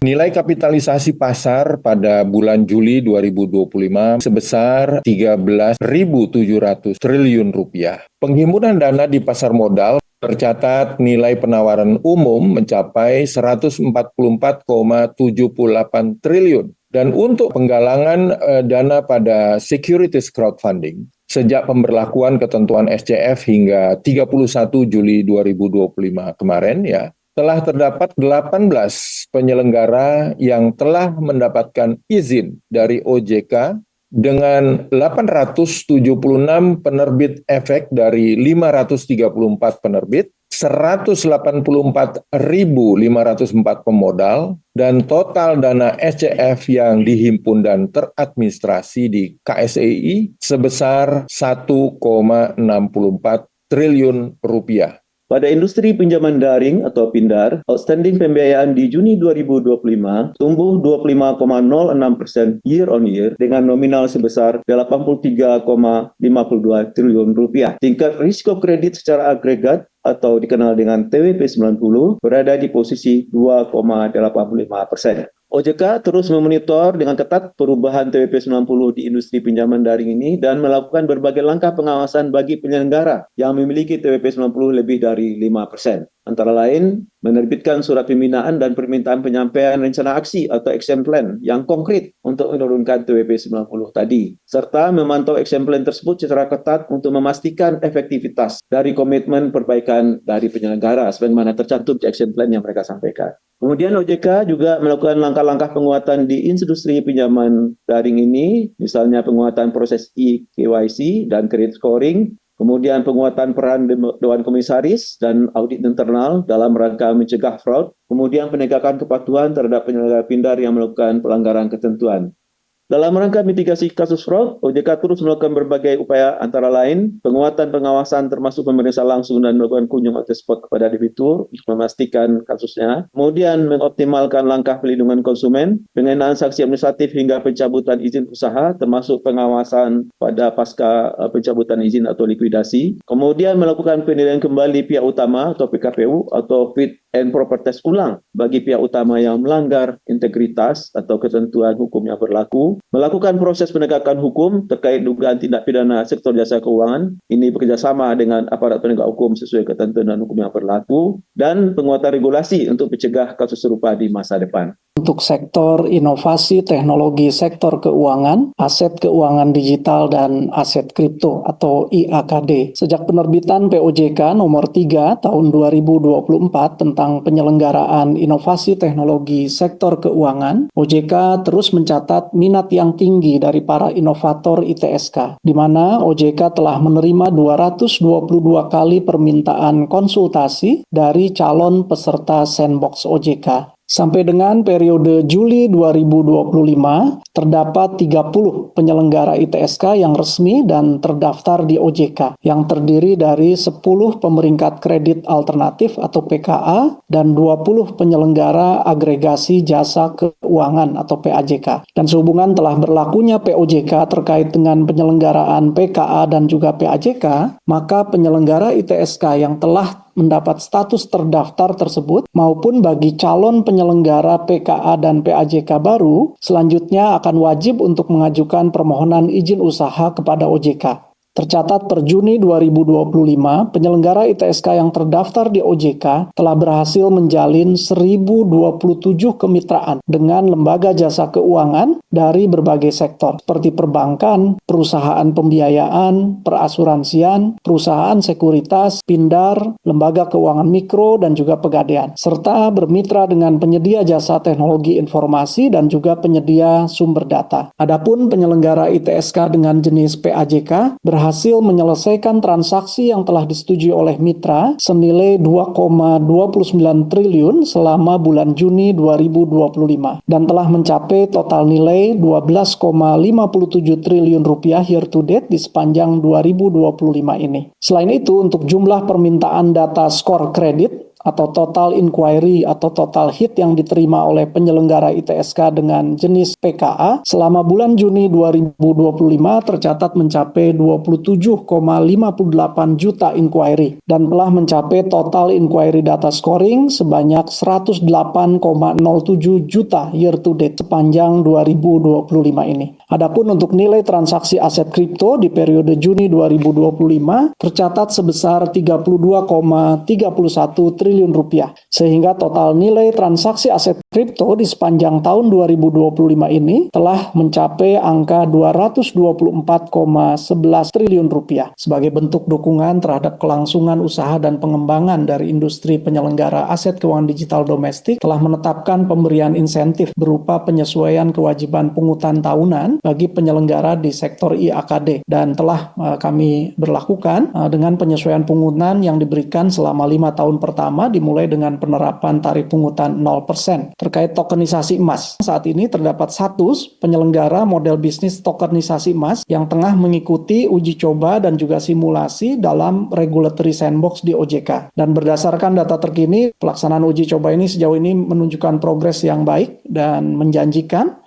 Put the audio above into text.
Nilai kapitalisasi pasar pada bulan Juli 2025 sebesar 13.700 triliun rupiah. Penghimpunan dana di pasar modal tercatat nilai penawaran umum mencapai 144,78 triliun. Dan untuk penggalangan dana pada securities crowdfunding, sejak pemberlakuan ketentuan SCF hingga 31 Juli 2025 kemarin telah terdapat 18 penyelenggara yang telah mendapatkan izin dari OJK dengan 876 penerbit efek dari 534 penerbit, 184.504 pemodal, dan total dana SCF yang dihimpun dan teradministrasi di KSEI sebesar 1,64 triliun rupiah. Pada industri pinjaman daring atau PINDAR, outstanding pembiayaan di Juni 2025 tumbuh 25,06% year on year dengan nominal sebesar 83,52 triliun rupiah. Tingkat risiko kredit secara agregat atau dikenal dengan TWP 90 berada di posisi 2,85%. OJK terus memonitor dengan ketat perubahan TWP 90 di industri pinjaman daring ini dan melakukan berbagai langkah pengawasan bagi penyelenggara yang memiliki TWP 90 lebih dari 5%. Antara lain, menerbitkan surat pembinaan dan permintaan penyampaian rencana aksi atau action plan yang konkret untuk menurunkan TWP 90 tadi, serta memantau action plan tersebut secara ketat untuk memastikan efektivitas dari komitmen perbaikan dari penyelenggara sebagaimana tercantum di action plan yang mereka sampaikan. Kemudian OJK juga melakukan langkah-langkah penguatan di industri pinjaman daring ini, misalnya penguatan proses e-KYC dan credit scoring, kemudian penguatan peran Dewan Komisaris dan audit internal dalam rangka mencegah fraud, kemudian penegakan kepatuhan terhadap penyelenggara PINDAR yang melakukan pelanggaran ketentuan. Dalam rangka mitigasi kasus fraud, OJK terus melakukan berbagai upaya antara lain penguatan pengawasan termasuk pemeriksaan langsung dan melakukan kunjungan on the spot kepada debitur untuk memastikan kasusnya. Kemudian mengoptimalkan langkah pelindungan konsumen, pengenaan sanksi administratif hingga pencabutan izin usaha termasuk pengawasan pada pasca pencabutan izin atau likuidasi. Kemudian melakukan penilaian kembali pihak utama atau PKPU atau fit and proper test ulang bagi pihak utama yang melanggar integritas atau ketentuan hukum yang berlaku, melakukan proses penegakan hukum terkait dugaan tindak pidana sektor jasa keuangan, ini bekerjasama dengan aparat penegak hukum sesuai ketentuan dan hukum yang berlaku, dan penguatan regulasi untuk mencegah kasus serupa di masa depan. Untuk sektor inovasi teknologi sektor keuangan, aset keuangan digital dan aset kripto atau IAKD. Sejak penerbitan POJK nomor 3 tahun 2024 tentang penyelenggaraan inovasi teknologi sektor keuangan, OJK terus mencatat minat yang tinggi dari para inovator ITSK, di mana OJK telah menerima 222 kali permintaan konsultasi dari calon peserta sandbox OJK. Sampai dengan periode Juli 2025, terdapat 30 penyelenggara ITSK yang resmi dan terdaftar di OJK, yang terdiri dari 10 pemeringkat kredit alternatif atau PKA dan 20 penyelenggara agregasi jasa keuangan atau PAJK. Dan sehubungan telah berlakunya POJK terkait dengan penyelenggaraan PKA dan juga PAJK, maka penyelenggara ITSK yang telah mendapat status terdaftar tersebut maupun bagi calon penyelenggara PKA dan PAJK baru selanjutnya akan wajib untuk mengajukan permohonan izin usaha kepada OJK. Tercatat per Juni 2025, penyelenggara ITSK yang terdaftar di OJK telah berhasil menjalin 1.027 kemitraan dengan lembaga jasa keuangan dari berbagai sektor seperti perbankan, perusahaan pembiayaan, perasuransian, perusahaan sekuritas, PINDAR, lembaga keuangan mikro, dan juga pegadaian, serta bermitra dengan penyedia jasa teknologi informasi dan juga penyedia sumber data. Adapun penyelenggara ITSK dengan jenis PAJK berhasil menyelesaikan transaksi yang telah disetujui oleh mitra senilai 2,29 triliun selama bulan Juni 2025 dan telah mencapai total nilai 12,57 triliun rupiah year to date di sepanjang 2025 ini. Selain itu, untuk jumlah permintaan data skor kredit atau total inquiry atau total hit yang diterima oleh penyelenggara ITSK dengan jenis PKA selama bulan Juni 2025 tercatat mencapai 27,58 juta inquiry dan telah mencapai total inquiry data scoring sebanyak 108,07 juta year to date sepanjang 2025 ini. Adapun untuk nilai transaksi aset kripto di periode Juni 2025 tercatat sebesar 32,31 triliun rupiah, sehingga total nilai transaksi aset kripto di sepanjang tahun 2025 ini telah mencapai angka 224,11 triliun rupiah. Sebagai bentuk dukungan terhadap kelangsungan usaha dan pengembangan dari industri penyelenggara aset keuangan digital domestik telah menetapkan pemberian insentif berupa penyesuaian kewajiban pungutan tahunan bagi penyelenggara di sektor IAKD dan telah kami berlakukan dengan penyesuaian pungutan yang diberikan selama 5 tahun pertama dimulai dengan penerapan tarif pungutan 0%. Terkait tokenisasi emas, saat ini terdapat status penyelenggara model bisnis tokenisasi emas yang tengah mengikuti uji coba dan juga simulasi dalam regulatory sandbox di OJK. Dan berdasarkan data terkini, pelaksanaan uji coba ini sejauh ini menunjukkan progres yang baik dan menjanjikan.